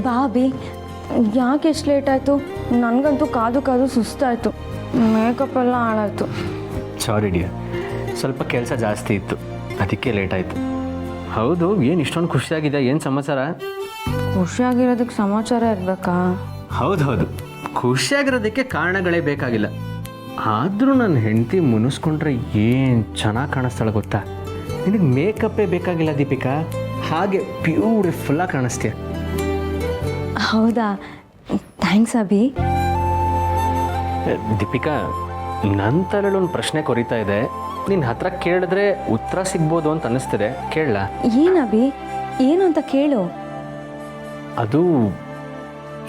ಬಾಬಿ ಯಾಕೆ ಎಷ್ಟು ಲೇಟ್ ಆಯಿತು? ನನಗಂತೂ ಕಾದು ಕಾದು ಸುಸ್ತಾಯಿತು, ಮೇಕಪ್ ಎಲ್ಲ ಹಾಳಾಯಿತು. ಸಾರಿ ಡಿಯರ್, ಸ್ವಲ್ಪ ಕೆಲಸ ಜಾಸ್ತಿ ಇತ್ತು, ಅದಕ್ಕೆ ಲೇಟ್ ಆಯಿತು. ಹೌದು, ಏನು ಇಷ್ಟೊಂದು ಖುಷಿಯಾಗಿದೆ? ಏನು ಸಮಾಚಾರ? ಖುಷಿಯಾಗಿರೋದಕ್ಕೆ ಸಮಾಚಾರ ಇರಬೇಕಾ? ಹೌದು, ಖುಷಿಯಾಗಿರೋದಕ್ಕೆ ಕಾರಣಗಳೇ ಬೇಕಾಗಿಲ್ಲ. ಆದರೂ ನನ್ನ ಹೆಂಡತಿ ಮುನಿಸ್ಕೊಂಡ್ರೆ ಏನು ಚೆನ್ನಾಗಿ ಕಾಣಿಸ್ತಾಳೆ ಗೊತ್ತಾ? ನಿನಗೆ ಮೇಕಪ್ಪೇ ಬೇಕಾಗಿಲ್ಲ ದೀಪಿಕಾ, ಹಾಗೆ ಬ್ಯೂಟಿಫುಲ್ಲಾಗಿ ಕಾಣಿಸ್ತೀಯ. ಹೌದಾ? ಥ್ಯಾಂಕ್ಸ್ ಅಭಿ. ದೀಪಿಕಾ, ನನ್ನ ತಲೆಯಲ್ಲಿ ಒಂದು ಪ್ರಶ್ನೆ ಕೊರಿತಾ ಇದೆ, ನಿನ್ನ ಹತ್ರ ಕೇಳಿದ್ರೆ ಉತ್ತರ ಸಿಗ್ಬೋದು ಅಂತ ಅನ್ನಿಸ್ತಿದೆ, ಕೇಳಲ್ಲ? ಏನು ಅಭಿ? ಏನು ಅಂತ ಕೇಳು. ಅದು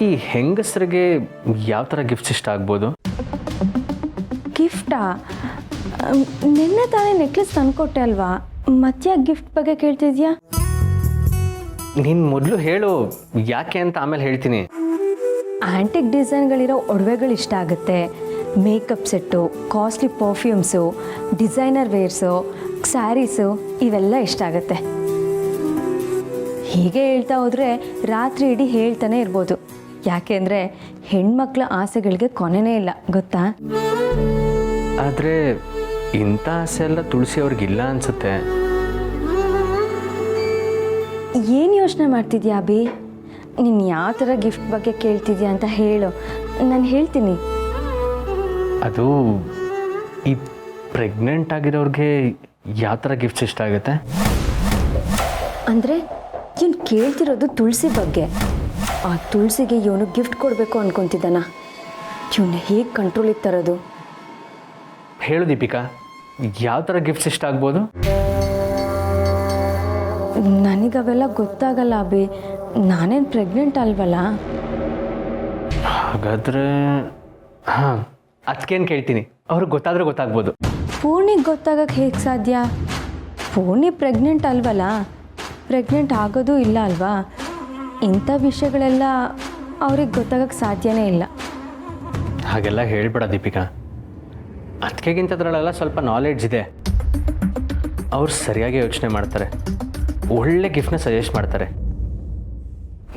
ಈ ಹೆಂಗಸರಿಗೆ ಯಾವ ಥರ ಗಿಫ್ಟ್ಸ್ ಇಷ್ಟ ಆಗ್ಬೋದು? ಗಿಫ್ಟಾ? ನಿನ್ನೆ ತಾನೇ ನೆಕ್ಲೆಸ್ ತಂದ್ಕೊಟ್ಟೆ ಅಲ್ವಾ, ಮತ್ತೆ ಗಿಫ್ಟ್ ಬಗ್ಗೆ ಕೇಳ್ತಿದ್ಯಾ? ನೀನು ಮೊದಲು ಹೇಳು ಯಾಕೆ ಅಂತ, ಆಮೇಲೆ ಹೇಳ್ತೀನಿ. ಆ್ಯಂಟಿಕ್ ಡಿಸೈನ್ಗಳಿರೋ ಒಡವೆಗಳು ಇಷ್ಟ ಆಗುತ್ತೆ, makeup set, costly perfumes, designer wears, saris ಇವೆಲ್ಲ ಇಷ್ಟ ಆಗುತ್ತೆ. ಹೀಗೆ ಹೇಳ್ತಾ ಹೋದರೆ ರಾತ್ರಿ ಇಡೀ ಹೇಳ್ತಾನೆ ಇರ್ಬೋದು. ಯಾಕೆಂದರೆ ಹೆಣ್ಮಕ್ಳ ಆಸೆಗಳಿಗೆ ಕೊನೆಯೇ ಇಲ್ಲ ಗೊತ್ತಾ? ಆದರೆ ಇಂಥ ಆಸೆ ಎಲ್ಲ ತುಳಸಿ ಅವ್ರಿಗಿಲ್ಲ ಅನಿಸುತ್ತೆ. ಏನು ಯೋಚನೆ ಮಾಡ್ತಿದ್ಯಾ ಅಭಿ? ನೀನು ಯಾವ ಥರ ಗಿಫ್ಟ್ ಬಗ್ಗೆ ಕೇಳ್ತಿದ್ಯಾ ಅಂತ ಹೇಳು, ನಾನು ಹೇಳ್ತೀನಿ. ಅದು ಈ ಪ್ರೆಗ್ನೆಂಟ್ ಆಗಿರೋರಿಗೆ ಯಾವ ಥರ ಗಿಫ್ಟ್ಸ್ ಇಷ್ಟ ಆಗುತ್ತೆ? ಅಂದರೆ ಇವನು ಕೇಳ್ತಿರೋದು ತುಳಸಿ ಬಗ್ಗೆ. ಆ ತುಳಸಿಗೆ ಇವನು ಗಿಫ್ಟ್ ಕೊಡಬೇಕು ಅನ್ಕೊತಿದ್ದಾನ. ಇವನ್ನ ಹೇಗೆ ಕಂಟ್ರೋಲಿಗೆ ತರೋದು? ಹೇಳು ದೀಪಿಕಾ, ಯಾವ ಥರ ಗಿಫ್ಟ್ಸ್ ಇಷ್ಟ ಆಗ್ಬೋದು? ನನಗವೆಲ್ಲ ಗೊತ್ತಾಗಲ್ಲ ಅಭಿ, ನಾನೇನು ಪ್ರೆಗ್ನೆಂಟ್ ಅಲ್ವಲ್ಲ. ಹಾಗಾದರೆ ಹಾಂ, ಅದಕ್ಕೇನು ಕೇಳ್ತೀನಿ, ಅವ್ರಿಗೆ ಗೊತ್ತಾದರೆ ಗೊತ್ತಾಗ್ಬೋದು. ಪೂರ್ಣಿಗೆ ಗೊತ್ತಾಗಕ್ಕೆ ಹೇಗೆ ಸಾಧ್ಯ? ಪೂರ್ಣಿ ಪ್ರೆಗ್ನೆಂಟ್ ಅಲ್ವಲ್ಲ, ಪ್ರೆಗ್ನೆಂಟ್ ಆಗೋದು ಇಲ್ಲ ಅಲ್ವಾ. ಇಂಥ ವಿಷಯಗಳೆಲ್ಲ ಅವ್ರಿಗೆ ಗೊತ್ತಾಗಕ್ಕೆ ಸಾಧ್ಯನೇ ಇಲ್ಲ. ಹಾಗೆಲ್ಲ ಹೇಳ್ಬೇಡ ದೀಪಿಕಾ, ಅದಕ್ಕಿಂತದ್ರಲ್ಲೆಲ್ಲ ಸ್ವಲ್ಪ ನಾಲೆಡ್ಜ್ ಇದೆ. ಅವ್ರು ಸರಿಯಾಗಿ ಯೋಚನೆ ಮಾಡ್ತಾರೆ, ಒಳ್ಳೆ ಗಿಫ್ಟ್ನ ಸಜೆಸ್ಟ್ ಮಾಡ್ತಾರೆ.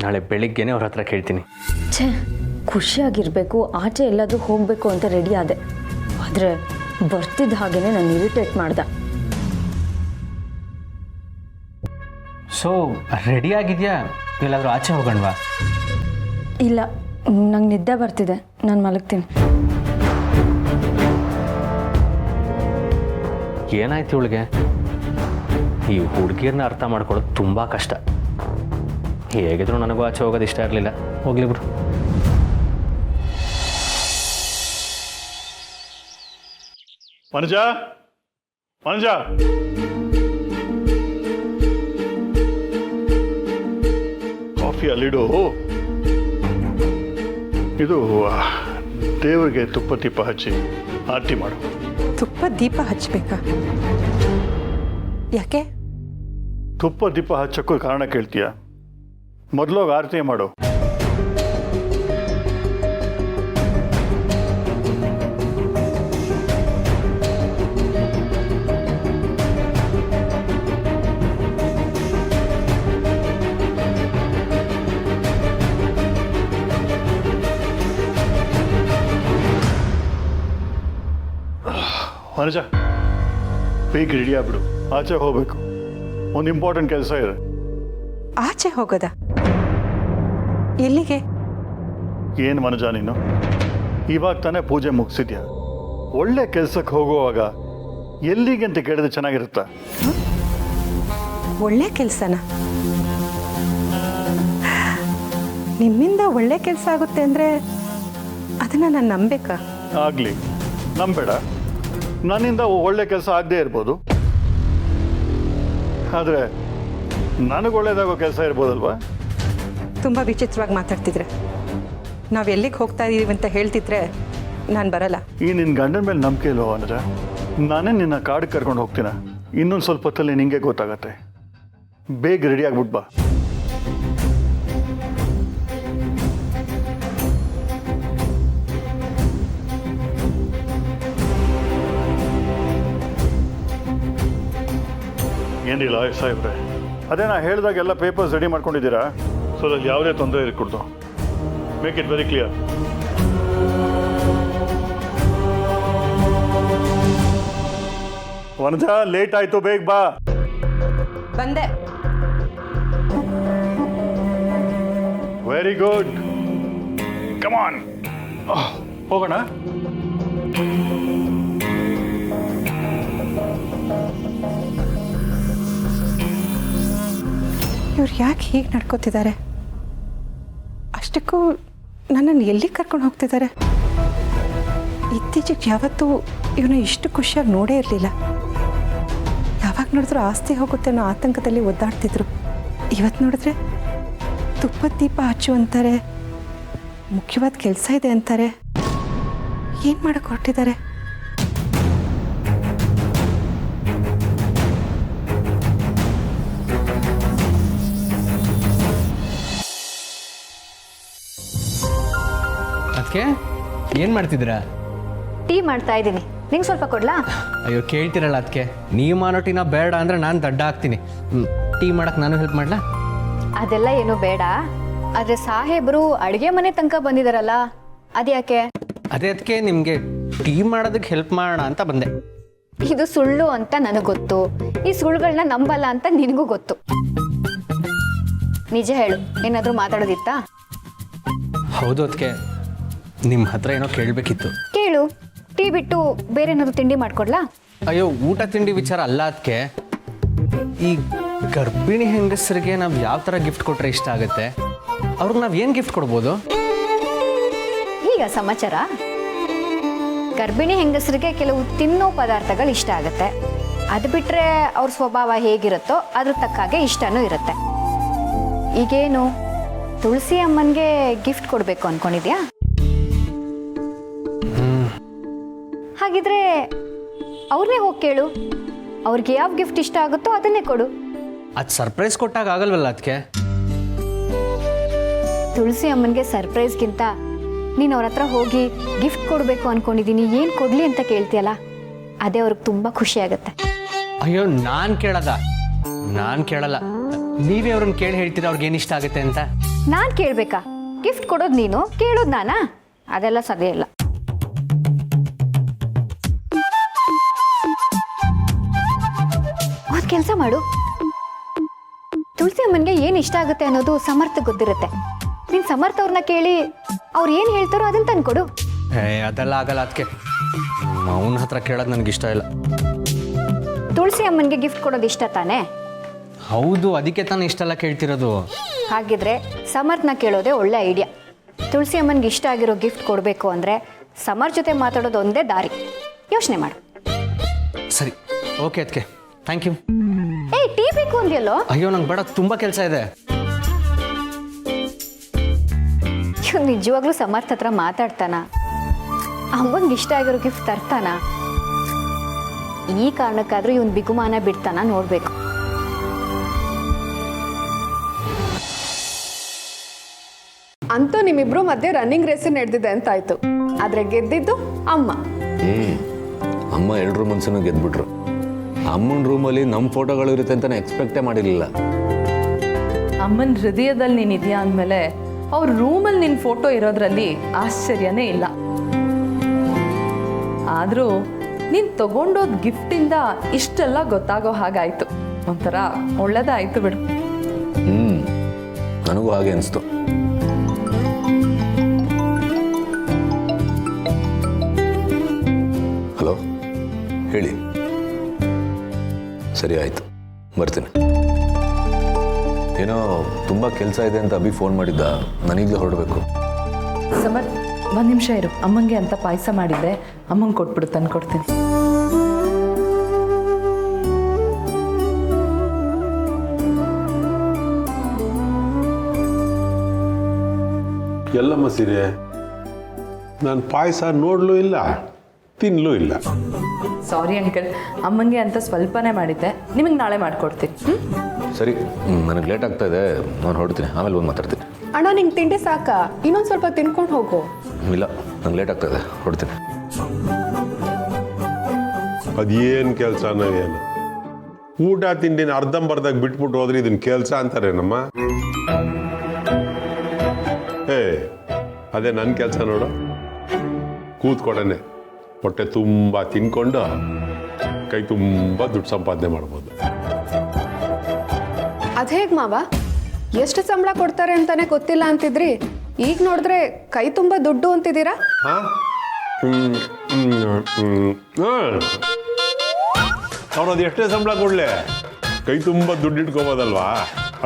ನಾಳೆ ಬೆಳಿಗ್ಗೆನೇ ಅವ್ರ ಹತ್ರ ಕೇಳ್ತೀನಿ. ಛೇ, ಖುಷಿಯಾಗಿರಬೇಕು, ಆಚೆ ಎಲ್ಲಾದರೂ ಹೋಗಬೇಕು ಅಂತ ರೆಡಿ ಆದೆ, ಆದರೆ ಬರ್ತಿದ್ದ ಹಾಗೇ ನಾನು ಇರಿಟೇಟ್ ಮಾಡ್ದೆ. ಸೊ ರೆಡಿ ಆಗಿದೆಯಾ? ಎಲ್ಲಾದರೂ ಆಚೆ ಹೋಗೋಣವಾ? ಇಲ್ಲ, ನಂಗೆ ನಿದ್ದೆ ಬರ್ತಿದೆ, ನಾನು ಮಲಗ್ತೀನಿ. ಏನಾಯ್ತು ಇವಳಿಗೆ? ಈ ಹುಡುಗಿಯರನ್ನ ಅರ್ಥ ಮಾಡ್ಕೊಳ್ಳೋದು ತುಂಬ ಕಷ್ಟ. ಹೇಗಿದ್ರು ನನಗೂ ಆಚೆ ಹೋಗೋದು ಇಷ್ಟ ಇರಲಿಲ್ಲ, ಹೋಗ್ಲಿ ಬಿಡು. ಮನುಜ, ಮನುಜ, ಕಾಫಿ ಅಲ್ಲಿಡು. ಇದು ದೇವರಿಗೆ ತುಪ್ಪ ದೀಪ ಹಚ್ಚಿ ಆರತಿ ಮಾಡು. ತುಪ್ಪ ದೀಪ ಹಚ್ಚಬೇಕಾ? ಯಾಕೆ? ತುಪ್ಪ ದೀಪ ಹಚ್ಚಕ್ಕೂ ಕಾರಣ ಕೇಳ್ತೀಯ? ಮೊದಲೋಗಿ ಆರತಿ ಮಾಡು. ಮನುಜ, ಬೇಗ ರೆಡಿ ಆಗ್ಬಿಡು, ಆಚೆ ಹೋಗ್ಬೇಕು. ಒಂದು ಇಂಪಾರ್ಟೆಂಟ್ ಕೆಲಸ ಇದೆ. ಆಚೆ ಹೋಗೋದ? ಎಲ್ಲಿಗೆ? ಏನು ಮನುಜ ನೀನು, ಇವಾಗ ತಾನೇ ಪೂಜೆ ಮುಗಿಸಿದ್ಯಾ? ಒಳ್ಳೆ ಕೆಲಸಕ್ಕೆ ಹೋಗುವಾಗ ಎಲ್ಲಿಗೆ ಅಂತ ಕೇಳಿದ್ರೆ ಚೆನ್ನಾಗಿರುತ್ತಾ? ಒಳ್ಳೆ ಕೆಲಸನ? ನಿಮ್ಮಿಂದ ಒಳ್ಳೆ ಕೆಲಸ ಆಗುತ್ತೆ ಅಂದರೆ ಅದನ್ನು ನಾನು ನಂಬೇಕಾ? ಆಗಲಿ, ನಂಬೇಡ. ನನ್ನಿಂದ ಒಳ್ಳೆ ಕೆಲಸ ಆಗದೆ ಇರ್ಬೋದು, ಆದರೆ ನನಗೆ ಒಳ್ಳೇದಾಗೋ ಕೆಲಸ ಇರ್ಬೋದಲ್ವಾ? ತುಂಬ ವಿಚಿತ್ರವಾಗಿ ಮಾತಾಡ್ತಿದ್ರೆ. ನಾವು ಎಲ್ಲಿಗೆ ಹೋಗ್ತಾ ಇದ್ದೀವಿ ಅಂತ ಹೇಳ್ತಿದ್ರೆ ನಾನು ಬರಲ್ಲ. ಈ ನಿನ್ನ ಗಂಡನ ಮೇಲೆ ನಂಬಿಕೆ ಇಲ್ವೋ ಅಂದರೆ ನಾನೇ ನಿನ್ನ ಕಾಡಿಗೆ ಕರ್ಕೊಂಡು ಹೋಗ್ತೀನ. ಇನ್ನೊಂದು ಸ್ವಲ್ಪ ಹೊತ್ತಲ್ಲಿ ನಿಂಗೆ ಗೊತ್ತಾಗತ್ತೆ. ಬೇಗ ರೆಡಿ ಆಗ್ಬಿಟ್ಟು ಬಾ. ಏನಿಲ್ಲ ಸಾಹೇಬ್ರೆ, ಅದೇ ನಾ ಹೇಳಿದಾಗ ಎಲ್ಲ ಪೇಪರ್ಸ್ ರೆಡಿ ಮಾಡ್ಕೊಂಡಿದ್ದೀರಾ? ಸೊ ಅದ್ರಲ್ಲಿ ಯಾವುದೇ ತೊಂದರೆ ಇರಕೂಡ್ದು. Make it very clear. Vanaja, late ಆಯ್ತು, ಬೇಗ ಬಾ. ಬಂದೆ. ವೆರಿ ಗುಡ್, ಕಮ್ ಆನ್, ಹೋಗೋಣ. ಇವ್ರು ಯಾಕೆ ಹೀಗೆ ನಡ್ಕೋತಿದ್ದಾರೆ? ಅಷ್ಟಕ್ಕೂ ನನ್ನನ್ನು ಎಲ್ಲಿ ಕರ್ಕೊಂಡು ಹೋಗ್ತಿದ್ದಾರೆ? ಇತ್ತೀಚೆಗೆ ಯಾವತ್ತೂ ಇವನ್ನ ಇಷ್ಟು ಖುಷಿಯಾಗಿ ನೋಡೇ ಇರಲಿಲ್ಲ. ಯಾವಾಗ ನೋಡಿದ್ರು ಆಸ್ತಿ ಹೋಗುತ್ತೆ ಅನ್ನೋ ಆತಂಕದಲ್ಲಿ ಒದ್ದಾಡ್ತಿದ್ರು. ಇವತ್ತು ನೋಡಿದ್ರೆ ತುಪ್ಪದ ದೀಪ ಹಚ್ಚು ಅಂತಾರೆ, ಮುಖ್ಯವಾದ ಕೆಲಸ ಇದೆ ಅಂತಾರೆ. ಏನು ಮಾಡಕ್ಕೆ ಹೊರಟಿದ್ದಾರೆ? ಅದಕ್ಕೆ ಏನು ಮಾಡ್ತಿದ್ದೀರಾ? ಟೀ ಮಾಡ್ತಾ ಇದ್ದೀನಿ, ನಿಂಗೆ ಸ್ವಲ್ಪ ಕೊಡ್ಲಾ? ಅಯ್ಯೋ ಕೇಳ್ತಿರಲ್ಲ ಅದಕ್ಕೆ, ನೀವು ಮಾಡೋ ಟೀನ ಬೇಡ ಅಂದರೆ ನಾನು ದಡ್ಡ ಆಗ್ತೀನಿ. ಟೀ ಮಾಡಕ್ಕೆ ನಾನು ಹೆಲ್ಪ್ ಮಾಡಲಾ? ಅದೆಲ್ಲ ಏನು ಬೇಡ, ಆದರೆ ಸಾಹೇಬರು ಅಡುಗೆ ಮನೆ ತನಕ ಬಂದಿದಾರಲ್ಲ, ಅದ್ಯಾಕೆ? ಅದೇ ಅದಕ್ಕೆ ನಿಮಗೆ ಟೀ ಮಾಡೋದಕ್ಕೆ ಹೆಲ್ಪ್ ಮಾಡೋಣ ಅಂತ ಬಂದೆ. ಇದು ಸುಳ್ಳು ಅಂತ ನನಗೆ ಗೊತ್ತು, ಈ ಸುಳ್ಳುಗಳನ್ನ ನಂಬಲ್ಲ ಅಂತ ನಿನಗೂ ಗೊತ್ತು. ನಿಜ ಹೇಳು, ಏನಾದರೂ ಮಾತಾಡೋದಿತ್ತಾ? ಹೌದು ಅದಕ್ಕೆ, ನಿಮ್ಮ ಹತ್ರ ಏನೋ ಕೇಳಬೇಕಿತ್ತು. ಕೇಳು. ಟೀ ಬಿಟ್ಟು ಬೇರೆ ಏನಾದರೂ ತಿಂಡಿ ಮಾಡ್ಕೊಡ್ಲಾ? ಅಯ್ಯೋ ಊಟ ತಿಂಡಿ ವಿಚಾರ ಅಲ್ಲ ಅದಕ್ಕೆ, ಈ ಗರ್ಭಿಣಿ ಹೆಂಗಸರಿಗೆ ನಾವು ಯಾವ ಥರ ಗಿಫ್ಟ್ ಕೊಟ್ಟರೆ ಇಷ್ಟ ಆಗುತ್ತೆ, ಅವ್ರಿಗೆ ನಾವು ಏನು ಗಿಫ್ಟ್ ಕೊಡ್ಬೋದು? ಈಗ ಸಮಾಚಾರ. ಗರ್ಭಿಣಿ ಹೆಂಗಸರಿಗೆ ಕೆಲವು ತಿನ್ನೋ ಪದಾರ್ಥಗಳು ಇಷ್ಟ ಆಗುತ್ತೆ. ಅದು ಬಿಟ್ಟರೆ ಅವ್ರ ಸ್ವಭಾವ ಹೇಗಿರುತ್ತೋ ಅದ್ರ ತಕ್ಕಾಗೆ ಇಷ್ಟನೂ ಇರುತ್ತೆ. ಈಗೇನು ತುಳಸಿ ಅಮ್ಮನಿಗೆ ಗಿಫ್ಟ್ ಕೊಡಬೇಕು ಅಂದ್ಕೊಂಡಿದ್ಯಾ? ಹಾಗಿದ್ರೆ ಅವ್ರನ್ನೇ ಹೋಗಿ ಕೇಳು, ಅವ್ರಿಗೆ ಯಾವ ಗಿಫ್ಟ್ ಇಷ್ಟ ಆಗುತ್ತೋ ಅದನ್ನೇ ಕೊಡು. ಅದು ಸರ್ಪ್ರೈಸ್ ಕೊಟ್ಟಾಗ ಆಗಲ್ವಲ್ಲ ಅದಕ್ಕೆ? ತುಳಸಿ ಅಮ್ಮನಿಗೆ ಸರ್ಪ್ರೈಸ್ಗಿಂತ ನೀನು ಅವ್ರ ಹತ್ರ ಹೋಗಿ ಗಿಫ್ಟ್ ಕೊಡಬೇಕು ಅಂದ್ಕೊಂಡಿದ್ದೀನಿ, ಏನು ಕೊಡಲಿ ಅಂತ ಕೇಳ್ತೀಯಲ್ಲ, ಅದೇ ಅವ್ರಿಗೆ ತುಂಬ ಖುಷಿ ಆಗುತ್ತೆ. ಅಯ್ಯೋ ನಾನು ಕೇಳಲ್ಲ, ನೀವೇ ಅವ್ರನ್ನ ಕೇಳಿ ಹೇಳ್ತೀರ ಅವ್ರಿಗೆ ಏನು ಇಷ್ಟ ಆಗುತ್ತೆ ಅಂತ. ನಾನು ಕೇಳಬೇಕಾ? ಗಿಫ್ಟ್ ಕೊಡೋದು ನೀನು, ಕೇಳೋದು ನಾನಾ? ಅದೆಲ್ಲ ಸಾಧ್ಯ ಇಲ್ಲ. ಒಂದು ಕೆಲಸ ಮಾಡು, ತುಳಸಿ ಅಮ್ಮನಿಗೆ ಏನು ಇಷ್ಟ ಆಗುತ್ತೆ ಅನ್ನೋದು ಸಮರ್ಥ ಗೊತ್ತಿರುತ್ತೆ. ನೀನು ಸಮರ್ಥ ಅವ್ರನ್ನ ಕೇಳಿ ಅವ್ರು ಏನು ಹೇಳ್ತಾರೋ ಅದನ್ನ ತಂದ್ಕೊಡು. ಅದೆಲ್ಲ ಆಗಲ್ಲ ಅದಕ್ಕೆ, ಅವನ ಹತ್ರ ಕೇಳೋದು ನನಗೆ ಇಷ್ಟ ಇಲ್ಲ. ತುಳಸಿ ಅಮ್ಮನಿಗೆ ಗಿಫ್ಟ್ ಕೊಡೋದು ಇಷ್ಟ ತಾನೇ? ಹೌದು, ಅದಕ್ಕೆ ತಾನು ಇಷ್ಟೆಲ್ಲ ಕೇಳ್ತಿರೋದು. ಹಾಗಿದ್ರೆ ಸಮರ್ಥನ ಕೇಳೋದೇ ಒಳ್ಳೆ ಐಡಿಯಾ. ತುಳಸಿ ಅಮ್ಮನಿಗೆ ಇಷ್ಟ ಆಗಿರೋ ಗಿಫ್ಟ್ ಕೊಡಬೇಕು ಅಂದರೆ ಸಮರ್ ಜೊತೆ ಮಾತಾಡೋದು ಒಂದೇ ದಾರಿ. ಯೋಚನೆ ಮಾಡು. ಸರಿ, ಓಕೆ ಅದಕ್ಕೆ, ಥ್ಯಾಂಕ್ ಯು. ಏಯ್, ಟೀ ಬೇಕು ಅಂದ್ಯಲ್ಲೋ? ಅಯ್ಯೋ ನಂಗೆ ಬೇಡ, ತುಂಬ ಕೆಲಸ ಇದೆ. ಇವ್ನು ನಿಜವಾಗ್ಲೂ ಸಮರ್ಥ ಹತ್ರ ಮಾತಾಡ್ತಾನ? ಅಮ್ಮನಿಗೆ ಇಷ್ಟ ಆಗಿರೋ ಗಿಫ್ಟ್ ತರ್ತಾನ? ಈ ಕಾರಣಕ್ಕಾದ್ರೂ ಇವನ್ ಬಿಗುಮಾನ ಬಿಡ್ತಾನ ನೋಡ್ಬೇಕು. ಅಂತೂ ನಿಮ್ಮಿಬ್ರು ಮಧ್ಯೆ ರನ್ನಿಂಗ್ ರೇಸ್ ನಡೆದಿದೆ ಅಂತ ಆಯ್ತು. ಆದ್ರೆ ಗೆದ್ದಿದ್ದು ಅಮ್ಮ. ಅಮ್ಮ ಎಲ್ಲರೂ ಮನ್ಸನ್ನು ಗೆದ್ಬಿಟ್ರು. ಅಮ್ಮನ ರೂಮಲ್ಲಿ ನಮ್ಮ ಫೋಟೋಗಳು ಇರುತ್ತೆ ಅಂತ ಎಕ್ಸ್ಪೆಕ್ಟೇ ಮಾಡಿರಲಿಲ್ಲ. ಅಮ್ಮನ ಹೃದಯದಲ್ಲಿ ನೀನಿದೆಯಾ ಅಂದಮೇಲೆ ಅವ್ರ ರೂಮಲ್ಲಿ ನಿನ್ನ ಫೋಟೋ ಇರೋದ್ರಲ್ಲಿ ಆಶ್ಚರ್ಯನೇ ಇಲ್ಲ. ಆದರೂ ನೀನು ತಗೊಂಡೋದ್ ಗಿಫ್ಟಿಂದ ಇಷ್ಟೆಲ್ಲ ಗೊತ್ತಾಗೋ ಹಾಗಾಯ್ತು. ಒಂಥರ ಒಳ್ಳೇದಾಯ್ತು ಬಿಡು. ನನಗೂ ಹಾಗೆ ಅನಿಸ್ತು. ಹಲೋ, ಹೇಳಿ. ಸರಿ ಆಯಿತು, ಬರ್ತೀನಿ. ಏನೋ ತುಂಬ ಕೆಲಸ ಇದೆ ಅಂತ ಅಭಿ ಫೋನ್ ಮಾಡಿದ್ದ, ನಾನೀಗಲೇ ಹೊರಡಬೇಕು. ಸಮರ್, ಒಂದು ನಿಮಿಷ ಇರು. ಅಮ್ಮಂಗೆ ಅಂತ ಪಾಯಸ ಮಾಡಿದ್ದೆ, ಅಮ್ಮಂಗೆ ಕೊಟ್ಬಿಡು, ತಂದು ಕೊಡ್ತೀನಿ. ಎಲ್ಲಮ್ಮ ಸೀರೆ, ನಾನು ಪಾಯಸ ನೋಡಲೂ ಇಲ್ಲ, ತಿನ್ನಲೂ ಇಲ್ಲ. ಸಾರಿ ಅಂಕಲ್, ಅಮ್ಮಂಗೆ ಅಂತ ಸ್ವಲ್ಪನೇ ಮಾಡಿದ್ದೆ, ನಿಮಗೆ ನಾಳೆ ಮಾಡಿಕೊಡ್ತೀನಿ. ಸರಿ, ನನಗೆ ಲೇಟ್ ಆಗ್ತಾ ಇದೆ, ನಾನು ಹೊರಡ್ತೀನಿ, ಆಮೇಲೆ ಬಂದು ಮಾತಾಡ್ತೀನಿ. ಅಣ್ಣ, ನಿಂಗೆ ತಿಂಡಿ ಸಾಕಾ? ಇನ್ನೊಂದು ಸ್ವಲ್ಪ ತಿನ್ಕೊಂಡು ಹೋಗು. ಇಲ್ಲ, ನಂಗೆ ಲೇಟ್ ಆಗ್ತಾ ಇದೆ, ಹೊರಡ್ತೀನಿ. ಅದೇನು ಕೆಲಸನ ಏನು? ಊಟ ತಿಂಡಿನ ಅರ್ಧಂಬರ್ಧಾಗ ಬಿಟ್ಬಿಟ್ಟು ಹೋದ್ರೆ ಇದನ್ನ ಕೆಲಸ ಅಂತಾರೇನಮ್ಮ? ಅದೇ ನನ್ನ ಕೆಲಸ ನೋಡು. ಕೂತ್ಕೊಡನೆ ಹೊಟ್ಟೆ ತುಂಬ ತಿನ್ಕೊಂಡು ಕೈ ತುಂಬ ದುಡ್ಡು ಸಂಪಾದನೆ ಮಾಡ್ಬೋದು. ಅದೇಗ್ ಮಾವ, ಎಷ್ಟು ಸಂಬಳ ಕೊಡ್ತಾರೆ ಅಂತಾನೆ ಗೊತ್ತಿಲ್ಲ ಅಂತಿದ್ರಿ, ಈಗ ನೋಡಿದ್ರೆ ಕೈ ತುಂಬ ದುಡ್ಡು ಅಂತಿದ್ದೀರಾ? ಅವನದು ಎಷ್ಟೇ ಸಂಬಳ ಕೊಡ್ಲೆ ಕೈ ತುಂಬ ದುಡ್ಡು ಇಟ್ಕೋಬೋದಲ್ವಾ,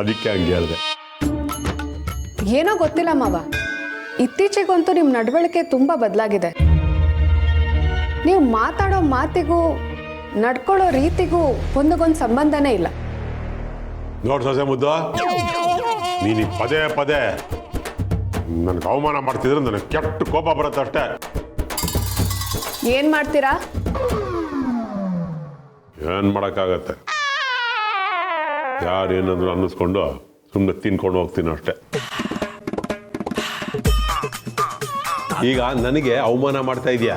ಅದಕ್ಕೆ ಹಂಗೆ ಹೇಳಿದೆ. ಏನೋ ಗೊತ್ತಿಲ್ಲ ಮಾವ, ಇತ್ತೀಚೆಗಂತೂ ನಿಮ್ಮ ನಡವಳಿಕೆ ತುಂಬ ಬದಲಾಗಿದೆ. ನೀವು ಮಾತಾಡೋ ಮಾತಿಗೂ ನಡ್ಕೊಳ್ಳೋ ರೀತಿಗೂ ಒಂದಕ್ಕೊಂದು ಸಂಬಂಧನೇ ಇಲ್ಲ. ನೋಡ್ ಸೊಸೆ ಮುದ್ದು, ನೀನು ಪದೇ ಪದೇ ನನಗೆ ಅವಮಾನ ಮಾಡ್ತಿದ್ರೆ ನನಗೆ ಕೆಟ್ಟ ಕೋಪ ಬರುತ್ತೆ ಅಷ್ಟೇ. ಏನ್ ಮಾಡ್ತೀರಾ? ಏನು ಮಾಡೋಕ್ಕಾಗತ್ತೆ, ಯಾರೇನಾದ್ರು ಅನ್ನಿಸ್ಕೊಂಡು ಸುಮ್ಮನೆ ತಿನ್ಕೊಂಡು ಹೋಗ್ತೀನಿ ಅಷ್ಟೆ. ಈಗ ನನಗೆ ಅವಮಾನ ಮಾಡ್ತಾ ಇದೆಯಾ,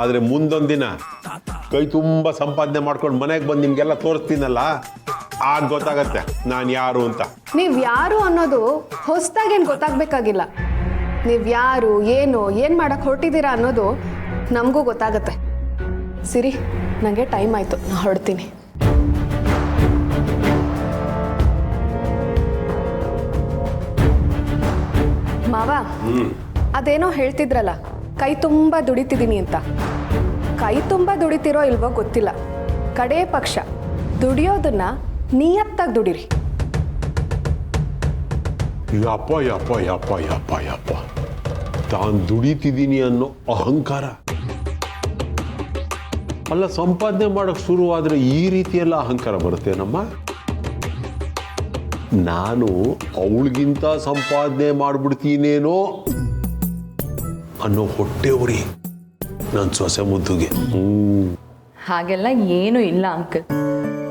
ಆದರೆ ಮುಂದೊಂದು ದಿನ ಕೈ ತುಂಬ ಸಂಪಾದನೆ ಮಾಡ್ಕೊಂಡು ಮನೆಗೆ ಬಂದು ನಿಮಗೆಲ್ಲ ತೋರಿಸ್ತೀನಲ್ಲ, ಆಗ ಗೊತ್ತಾಗತ್ತೆ ನಾನು ಯಾರು ಅಂತ. ನೀವು ಯಾರು ಅನ್ನೋದು ಹೊಸದಾಗೇನು ಗೊತ್ತಾಗಬೇಕಾಗಿಲ್ಲ. ನೀವು ಯಾರು, ಏನು ಮಾಡಕ್ಕೆ ಹೊರಟಿದ್ದೀರಾ ಅನ್ನೋದು ನಮಗೂ ಗೊತ್ತಾಗತ್ತೆ. ಸಿರಿ, ನನಗೆ ಟೈಮ್ ಆಯಿತು, ನಾನು ಹೊರಡ್ತೀನಿ. ಮಾವ, ಅದೇನೋ ಹೇಳ್ತಿದ್ರಲ್ಲ, ಕೈ ತುಂಬ ದುಡಿತಿದ್ದೀನಿ ಅಂತ. ಕೈ ತುಂಬ ದುಡಿತಿರೋ ಇಲ್ವೋ ಗೊತ್ತಿಲ್ಲ, ಕಡೇ ಪಕ್ಷ ದುಡಿಯೋದನ್ನ ನಿಯತ್ತಾಗಿ ದುಡಿರಿ. ಯಪ್ಪ ಯಪ್ಪ ಯಪ್ಪ ಯಪ್ಪ ಯಪ್ಪ, ತಾನು ದುಡಿತಿದ್ದೀನಿ ಅನ್ನೋ ಅಹಂಕಾರ ಅಲ್ಲ. ಸಂಪಾದನೆ ಮಾಡೋಕ್ಕೆ ಶುರುವಾದರೆ ಈ ರೀತಿಯೆಲ್ಲ ಅಹಂಕಾರ ಬರುತ್ತೇನಮ್ಮ? ನಾನು ಅವಳಿಗಿಂತ ಸಂಪಾದನೆ ಮಾಡಿಬಿಡ್ತೀನೇನೋ ಅನ್ನೋ ಹೊಟ್ಟೆ ಉರಿ ನನ್ನ ಸೊಸೆ ಮುದ್ದುಗೆ. ಹಾಗೆಲ್ಲ ಏನೂ ಇಲ್ಲ ಅಂಕಲ್.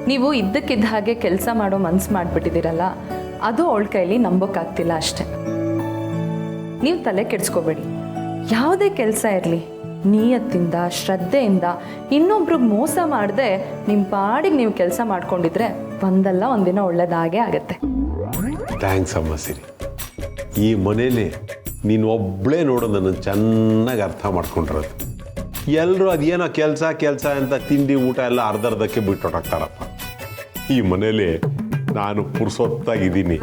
ನೀವು ಇದ್ದಕ್ಕಿದ್ದ ಹಾಗೆ ಕೆಲಸ ಮಾಡೋ ಮನ್ಸು ಮಾಡಿಬಿಟ್ಟಿದ್ದೀರಲ್ಲ, ಅದು ಅವಳ ಕೈಲಿ ನಂಬೋಕ್ಕಾಗ್ತಿಲ್ಲ ಅಷ್ಟೆ. ನೀವು ತಲೆ ಕೆಡಿಸ್ಕೋಬೇಡಿ. ಯಾವುದೇ ಕೆಲಸ ಇರಲಿ, ನಿಯತ್ತಿಂದ ಶ್ರದ್ಧೆಯಿಂದ ಇನ್ನೊಬ್ರಿಗೆ ಮೋಸ ಮಾಡದೆ ನಿಮ್ಮ ಪಾಡಿಗೆ ನೀವು ಕೆಲಸ ಮಾಡ್ಕೊಂಡಿದ್ರೆ ಒಂದಲ್ಲ ಒಂದಿನ ಒಳ್ಳೇದಾಗೇ ಆಗತ್ತೆ. ಥ್ಯಾಂಕ್ಸ್ ಅಮ್ಮ ಸಿರಿ. ಈ ಮನೇಲಿ ನೀನು ಒಬ್ಬಳೇ ನೋಡು ನನ್ನನ್ನು ಚೆನ್ನಾಗಿ ಅರ್ಥ ಮಾಡ್ಕೊಂಡಿರೋದು. ಎಲ್ಲರೂ ಅದೇನೋ ಕೆಲಸ ಅಂತ ತಿಂಡಿ ಊಟ ಎಲ್ಲ ಅರ್ಧಕ್ಕೆ ಬಿಟ್ಟೊಟ್ಟಾಗ್ತಾರಪ್ಪ. ಈ ಮನೇಲಿ ನಾನು ಪುರ್ಸೊತ್ತಾಗಿದ್ದೀನಿ.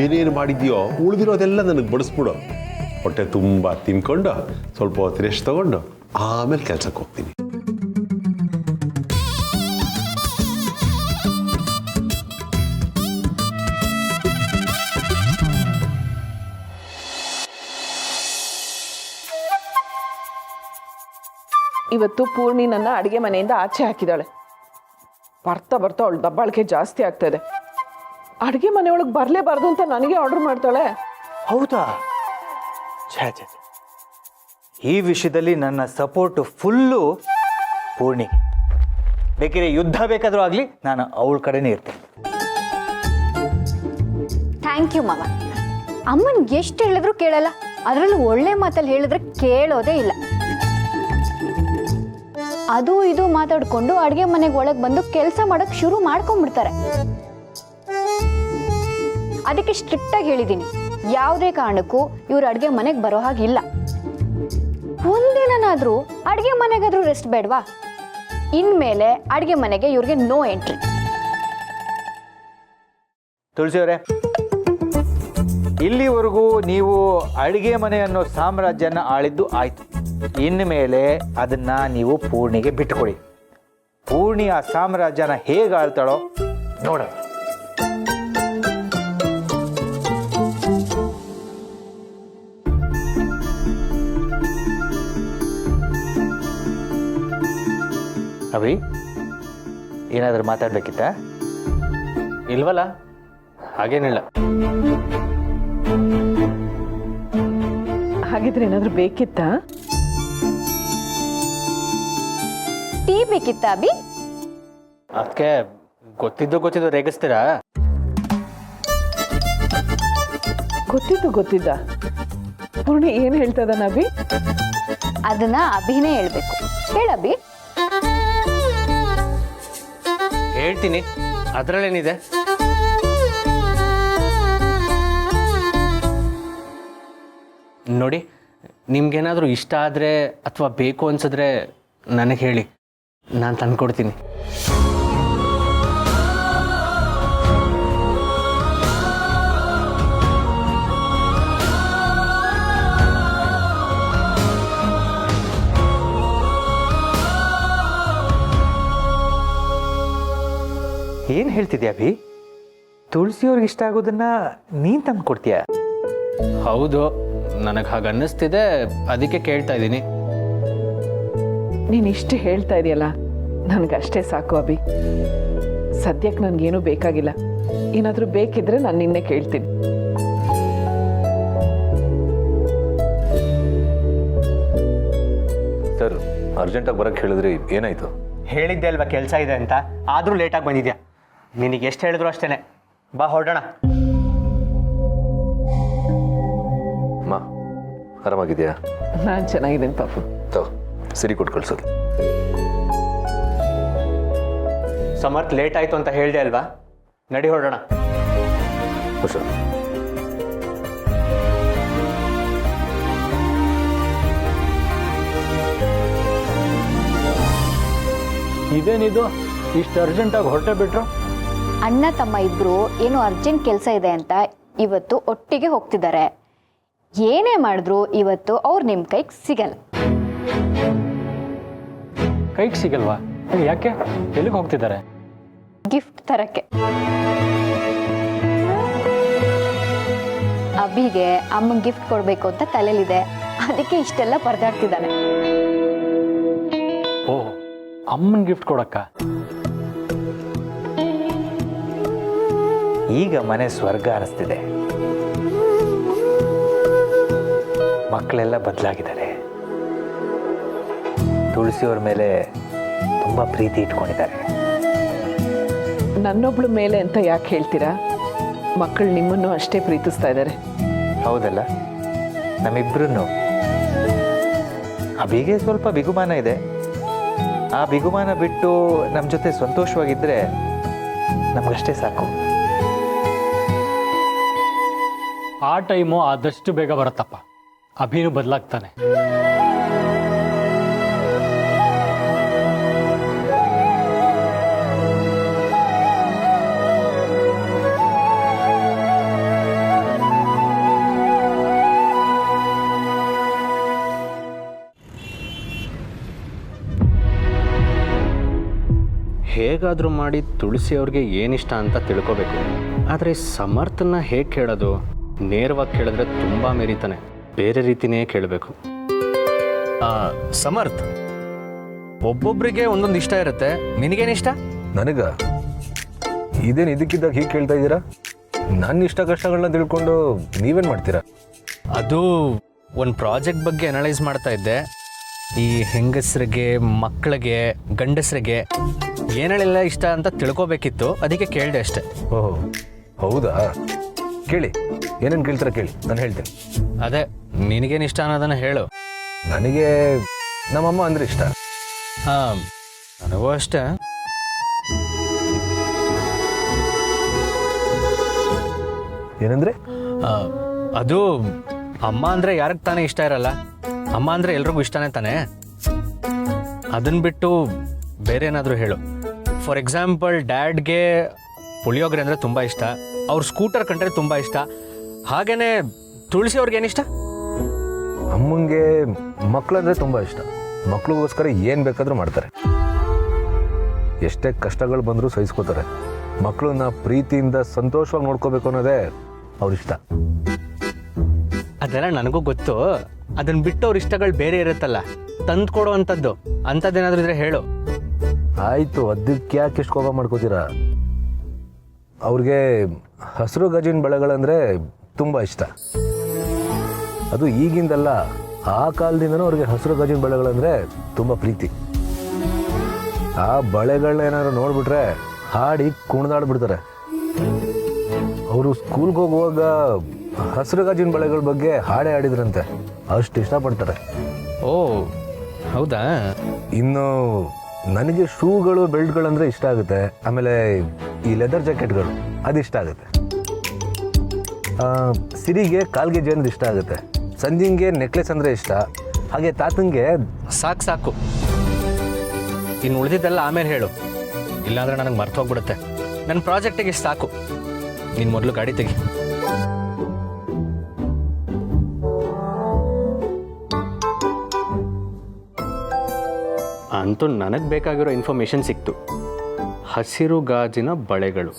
ಏನೇನು ಮಾಡಿದ್ಯೋ ಉಳಿದಿರೋದೆಲ್ಲ ನನಗೆ ಬಡಿಸ್ಬಿಡು. ಹೊಟ್ಟೆ ತುಂಬ ತಿನ್ಕೊಂಡು ಸ್ವಲ್ಪ ಹೊತ್ತು ರೆಸ್ಟ್ ತಗೊಂಡು ಆಮೇಲೆ ಕೆಲಸಕ್ಕೆ ಹೋಗ್ತೀನಿ. ಇವತ್ತು ಪೂರ್ಣಿ ನನ್ನ ಅಡುಗೆ ಮನೆಯಿಂದ ಆಚೆ ಹಾಕಿದಾಳೆ. ಬರ್ತಾ ಅವಳು ದಬ್ಬಾಳಿಕೆ ಜಾಸ್ತಿ ಆಗ್ತದೆ. ಅಡುಗೆ ಮನೆಯೊಳಗೆ ಬರಲೇಬಾರ್ದು ಅಂತ ನನಗೆ ಆರ್ಡರ್ ಮಾಡ್ತಾಳೆ. ಹೌದಾ? ಛೇ, ಈ ವಿಷಯದಲ್ಲಿ ನನ್ನ ಸಪೋರ್ಟು ಫುಲ್ಲು ಪೂರ್ಣಿಗೆ. ಬೇಕಿದ್ರೆ ಯುದ್ಧ ಬೇಕಾದರೂ ಆಗಲಿ, ನಾನು ಅವಳ ಕಡೆನೇ ಇರ್ತೇನೆ. ಥ್ಯಾಂಕ್ ಯು ಮಾವ. ಅಮ್ಮನಿಗೆ ಎಷ್ಟು ಹೇಳಿದ್ರು ಕೇಳಲ್ಲ, ಅದರಲ್ಲೂ ಒಳ್ಳೆ ಮಾತಲ್ಲಿ ಹೇಳಿದ್ರೆ ಕೇಳೋದೇ ಇಲ್ಲ. ಅದು ಇದು ಮಾತಾಡ್ಕೊಂಡು ಅಡುಗೆ ಮನೆಗೆ ಒಳಗೆ ಬಂದು ಕೆಲಸ ಮಾಡೋಕ್ಕೆ ಶುರು ಮಾಡ್ಕೊಂಡ್ಬಿಡ್ತಾರೆ. ಅದಕ್ಕೆ ಸ್ಟ್ರಿಕ್ಟಾಗಿ ಹೇಳಿದ್ದೀನಿ, ಯಾವುದೇ ಕಾರಣಕ್ಕೂ ಇವ್ರು ಅಡುಗೆ ಮನೆಗೆ ಬರೋ ಹಾಗಿಲ್ಲ. ಒಂದಿನಾದ್ರೂ ಅಡುಗೆ ಮನೆಗಾದ್ರೂ ರೆಸ್ಟ್ ಬೇಡವಾ? ಇನ್ಮೇಲೆ ಅಡುಗೆ ಮನೆಗೆ ಇವ್ರಿಗೆ ನೋ ಎಂಟ್ರಿ. ತುಳಸಿ ಅವರೇ, ಇಲ್ಲಿವರೆಗೂ ನೀವು ಅಡುಗೆ ಮನೆ ಅನ್ನೋ ಸಾಮ್ರಾಜ್ಯನ ಆಳಿದ್ದು ಆಯ್ತು. ಇನ್ಮೇಲೆ ಅದನ್ನ ನೀವು ಪೂರ್ಣಿಗೆ ಬಿಟ್ಟುಕೊಡಿ. ಪೂರ್ಣಿ ಆ ಸಾಮ್ರಾಜ್ಯನ ಹೇಗೆ ಆಳ್ತಾಳೋ ನೋಡೋಣ. ಅಭಿ, ಏನಾದರೂ ಮಾತಾಡ್ಬೇಕಿತ್ತ? ಇಲ್ವಲ್ಲ, ಹಾಗೇನಿಲ್ಲ. ಹಾಗಿದ್ರೆ ಏನಾದರೂ ಬೇಕಿತ್ತಾ? ಟೀ ಬೇಕಿತ್ತ ಅಭಿ? ಅದಕ್ಕೆ ಗೊತ್ತಿದ್ದು ರೇಗಿಸ್ತೀರಾ? ಗೊತ್ತಿದ್ದ ಪೂರ್ಣಿ ಏನು ಹೇಳ್ತದ ಅಭಿ? ಅದನ್ನ ಅಭಿನೇ ಹೇಳ್ಬೇಕು. ಹೇಳಭಿ. ಹೇಳ್ತೀನಿ, ಅದರಲ್ಲೇನಿದೆ. ನೋಡಿ, ನಿಮ್ಗೇನಾದರೂ ಇಷ್ಟ ಆದರೆ ಅಥವಾ ಬೇಕು ಅನ್ಸಿದ್ರೆ ನನಗೆ ಹೇಳಿ, ನಾನು ತಂದುಕೊಡ್ತೀನಿ. ಏನು ಹೇಳ್ತಿದ್ಯಾ ಅಭಿ? ತುಳಸಿಯವ್ರಿಗೆ ಇಷ್ಟ ಆಗೋದನ್ನ ನೀನು ತಂದು ಕೊಡ್ತೀಯ? ಹೌದು, ನನಗೆ ಹಾಗೆ ಅನ್ನಿಸ್ತಿದೆ, ಅದಕ್ಕೆ ಕೇಳ್ತಾ ಇದ್ದೀನಿ. ನೀನು ಇಷ್ಟು ಹೇಳ್ತಾ ಇದೆಯಲ್ಲ, ನನಗಷ್ಟೇ ಸಾಕು ಅಭಿ. ಸದ್ಯಕ್ಕೆ ನನಗೇನೂ ಬೇಕಾಗಿಲ್ಲ. ಏನಾದರೂ ಬೇಕಿದ್ರೆ ನಾನು ನಿನ್ನೆ ಕೇಳ್ತೀನಿ. ಸರ್, ಅರ್ಜೆಂಟಾಗಿ ಬರೋಕ್ಕೆ ಹೇಳಿದ್ರಿ, ಏನಾಯಿತು? ಹೇಳಿದ್ದೆ ಅಲ್ವಾ ಕೆಲಸ ಇದೆ ಅಂತ, ಆದರೂ ಲೇಟಾಗಿ ಬಂದಿದ್ಯಾ. ನಿನಗೆ ಎಷ್ಟು ಹೇಳಿದ್ರು ಅಷ್ಟೇ. ಬಾ ಹೊರಡೋಣ. ಅಮ್ಮ, ಆರಾಮಾಗಿದೆಯಾ? ನಾನು ಚೆನ್ನಾಗಿದ್ದೀನಿ ಪಾಪು. ಸಿರಿ ಕೊಟ್ಟು ಕಳ್ಸೋದು. ಸಮರ್ಥ್ ಲೇಟ್ ಆಯಿತು ಅಂತ ಹೇಳಿದೆ ಅಲ್ವಾ, ನಡಿ ಹೊರಡೋಣ. ಹುಷಾರು. ಇದೇನಿದು ಇಷ್ಟು ಅರ್ಜೆಂಟಾಗಿ ಹೊರಟೆ ಬಿಟ್ರು? ಅಣ್ಣ ತಮ್ಮ ಇಬ್ರು ಏನೋ ಅರ್ಜೆಂಟ್ ಕೆಲಸ ಇದೆ ಅಂತ ಇವತ್ತು ಒಟ್ಟಿಗೆ ಹೋಗ್ತಿದ್ದಾರೆ. ಏನೇ ಮಾಡಿದ್ರು ಇವತ್ತು ಅವ್ರು ನಿಮ್ಮ ಕೈಗೆ ಸಿಗಲ್ಲ. ಕೈಗೆ ಸಿಗಲ್ವಾ? ಯಾಕೆ? ಎಲ್ಲಿಗೆ ಹೋಗ್ತಿದ್ದಾರೆ? ಗಿಫ್ಟ್ ತರಕ್ಕೆ. ಅಭಿಗೆ ಅಮ್ಮಂಗೆ ಗಿಫ್ಟ್ ಕೊಡಬೇಕು ಅಂತ ತಲೆಯಲ್ಲಿದೆ, ಅದಕ್ಕೆ ಇಷ್ಟೆಲ್ಲ ಪರದಾಡ್ತಿದ್ದಾನೆ. ಓ, ಅಮ್ಮನ ಗಿಫ್ಟ್ ಕೊಡಕ್ಕ? ಈಗ ಮನೆ ಸ್ವರ್ಗ ಅನಿಸ್ತಿದೆ. ಮಕ್ಕಳೆಲ್ಲ ಬದಲಾಗಿದ್ದಾರೆ. ತುಳಸಿಯವ್ರ ಮೇಲೆ ತುಂಬ ಪ್ರೀತಿ ಇಟ್ಕೊಂಡಿದ್ದಾರೆ. ನನ್ನೊಬ್ಳ ಮೇಲೆ ಅಂತ ಯಾಕೆ ಹೇಳ್ತೀರಾ? ಮಕ್ಕಳು ನಿಮ್ಮನ್ನು ಅಷ್ಟೇ ಪ್ರೀತಿಸ್ತಾ ಇದ್ದಾರೆ. ಹೌದಲ್ಲ, ನಮ್ಮಿಬ್ರು. ಅಭಿಗೆ ಸ್ವಲ್ಪ ಬಿಗುಮಾನ ಇದೆ. ಆ ಬಿಗುಮಾನ ಬಿಟ್ಟು ನಮ್ಮ ಜೊತೆ ಸಂತೋಷವಾಗಿದ್ದರೆ ನಮಗಷ್ಟೇ ಸಾಕು. ಆ ಟೈಮು ಆದಷ್ಟು ಬೇಗ ಬರುತ್ತಪ್ಪ. ಅಭಿನೂ ಬದಲಾಗ್ತಾನೆ. ಹೇಗಾದರೂ ಮಾಡಿ ತುಳಸಿ ಅವ್ರಿಗೆ ಏನಿಷ್ಟ ಅಂತ ತಿಳ್ಕೊಬೇಕು. ಆದರೆ ಸಮರ್ಥನ ಹೇಗೆ ಕೇಳೋದು? ನೇರವಾಗಿ ಕೇಳಿದ್ರೆ ತುಂಬ ಮೆರಿತಾನೆ. ಬೇರೆ ರೀತಿನೇ ಕೇಳಬೇಕು. ಸಮರ್ಥ್, ಒಬ್ಬೊಬ್ಬರಿಗೆ ಒಂದೊಂದು ಇಷ್ಟ ಇರುತ್ತೆ. ನಿನಗೇನಿಷ್ಟ? ನನಗ ಇದೇನು ಇದಕ್ಕಿದ್ದಾಗ ಹೀಗೆ ಕೇಳ್ತಾ ಇದ್ದೀರಾ? ನನ್ನ ಇಷ್ಟ ಕಷ್ಟಗಳನ್ನ ತಿಳ್ಕೊಂಡು ನೀವೇನು ಮಾಡ್ತೀರಾ? ಅದು ಒಂದು ಪ್ರಾಜೆಕ್ಟ್ ಬಗ್ಗೆ ಅನಲೈಸ್ ಮಾಡ್ತಾ ಇದ್ದೆ. ಈ ಹೆಂಗಸರಿಗೆ, ಮಕ್ಕಳಿಗೆ, ಗಂಡಸರಿಗೆ ಏನೇಳೆಲ್ಲ ಇಷ್ಟ ಅಂತ ತಿಳ್ಕೊಬೇಕಿತ್ತು, ಅದಕ್ಕೆ ಕೇಳಿದೆ ಅಷ್ಟೆ. ಓಹೋ, ಹೌದಾ? ಕೇಳಿ, ಏನೇನು ಕೇಳ್ತಾರೆ ಕೇಳಿ, ನಾನು ಹೇಳ್ತೀನಿ. ಅದೇ, ನಿನಗೇನು ಇಷ್ಟ ಅನ್ನೋದನ್ನು ಹೇಳು. ನನಗೆ ನಮ್ಮಮ್ಮ ಅಂದರೆ ಇಷ್ಟ. ಹಾಂ, ನನಗೂ ಅಷ್ಟೇ. ಏನಂದರೆ? ಅದು ಅಮ್ಮ ಅಂದರೆ ಯಾರಿಗೆ ತಾನೇ ಇಷ್ಟ ಇರಲ್ಲ? ಅಮ್ಮ ಅಂದರೆ ಎಲ್ರಿಗೂ ಇಷ್ಟನೇ ತಾನೇ. ಅದನ್ನು ಬಿಟ್ಟು ಬೇರೆ ಏನಾದರೂ ಹೇಳು. ಫಾರ್ ಎಕ್ಸಾಂಪಲ್, ಡ್ಯಾಡ್ಗೆ ಪುಳಿಯೋಗರೆ ಅಂದರೆ ತುಂಬ ಇಷ್ಟ, ಅವ್ರ ಸ್ಕೂಟರ್ ಕಂಡ್ರೆ ತುಂಬ ಇಷ್ಟ. ಹಾಗೇನೆ ತುಳಸಿ ಅವ್ರಿಗೆ ಏನಿಷ್ಟ? ಅಮ್ಮಂಗೆ ಮಕ್ಕಳಂದರೆ ತುಂಬ ಇಷ್ಟ. ಮಕ್ಳಿಗೋಸ್ಕರ ಏನು ಬೇಕಾದರೂ ಮಾಡ್ತಾರೆ. ಎಷ್ಟೇ ಕಷ್ಟಗಳು ಬಂದರೂ ಸಹಿಸ್ಕೋತಾರೆ. ಮಕ್ಕಳನ್ನ ಪ್ರೀತಿಯಿಂದ ಸಂತೋಷವಾಗಿ ನೋಡ್ಕೋಬೇಕು ಅನ್ನೋದೇ ಅವ್ರಿಷ್ಟ. ಅದೆಲ್ಲ ನನಗೂ ಗೊತ್ತು. ಅದನ್ನು ಬಿಟ್ಟು ಅವ್ರ ಇಷ್ಟಗಳು ಬೇರೆ ಇರುತ್ತಲ್ಲ, ತಂದು ಕೊಡೋ ಅಂಥದ್ದು, ಅಂಥದ್ದೇನಾದ್ರೂ ಇದ್ರೆ ಹೇಳು. ಆಯಿತು, ಅದಕ್ಕೆ ಯಾಕೆ ಇಷ್ಟು ಕೋಪ ಮಾಡ್ಕೋತೀರಾ? ಅವ್ರಿಗೆ ಹಸಿರು ಗಾಜಿನ ಬಳೆಗಳಂದರೆ ತುಂಬ ಇಷ್ಟ. ಅದು ಈಗಿಂದಲ್ಲ, ಆ ಕಾಲದಿಂದನೂ ಅವ್ರಿಗೆ ಹಸಿರು ಗಾಜಿನ ಬಳೆಗಳಂದರೆ ತುಂಬ ಪ್ರೀತಿ. ಆ ಬಳೆಗಳನ್ನ ಏನಾದ್ರು ನೋಡಿಬಿಟ್ರೆ ಹಾಡಿ ಕುಣಿದಾಡ್ಬಿಡ್ತಾರೆ. ಅವರು ಸ್ಕೂಲ್ಗೆ ಹೋಗುವಾಗ ಹಸಿರು ಗಾಜಿನ ಬಳೆಗಳ ಬಗ್ಗೆ ಹಾಡೇ ಆಡಿದ್ರಂತೆ, ಅಷ್ಟು ಇಷ್ಟಪಡ್ತಾರೆ. ಓ ಹೌದಾ? ಇನ್ನು ನನಗೆ ಶೂಗಳು, ಬೆಲ್ಟ್ಗಳಂದರೆ ಇಷ್ಟ ಆಗುತ್ತೆ. ಆಮೇಲೆ ಈ ಲೆದರ್ ಜಾಕೆಟ್ಗಳು ಅದು ಇಷ್ಟ ಆಗುತ್ತೆ. ಸಿರಿಗೆ ಕಾಲ್ಗೆಜ್ಜೆ ಅಂದ್ರೆ ಇಷ್ಟ ಆಗುತ್ತೆ. ಸಂಜಿಂಗೆ ನೆಕ್ಲೆಸ್ ಅಂದರೆ ಇಷ್ಟ, ಹಾಗೆ ತಾತಂಗೆ ಸಾಕು ಇನ್ನು ಉಳಿದಿದ್ದೆಲ್ಲ ಆಮೇಲೆ ಹೇಳು, ಇಲ್ಲಾಂದ್ರೆ ನನಗೆ ಮರ್ತು ಹೋಗ್ಬಿಡುತ್ತೆ. ನನ್ನ ಪ್ರಾಜೆಕ್ಟಿಗೆ ಇಷ್ಟು ಸಾಕು. ನೀನು ಮೊದಲು ಗಾಡಿ ತೆಗಿ. ಅಂತೂ ನನಗೆ ಬೇಕಾಗಿರೋ ಇನ್ಫಾರ್ಮೇಷನ್ ಸಿಕ್ತು. ಹಸಿರು ಗಾಜಿನ ಬಳೆಗಳು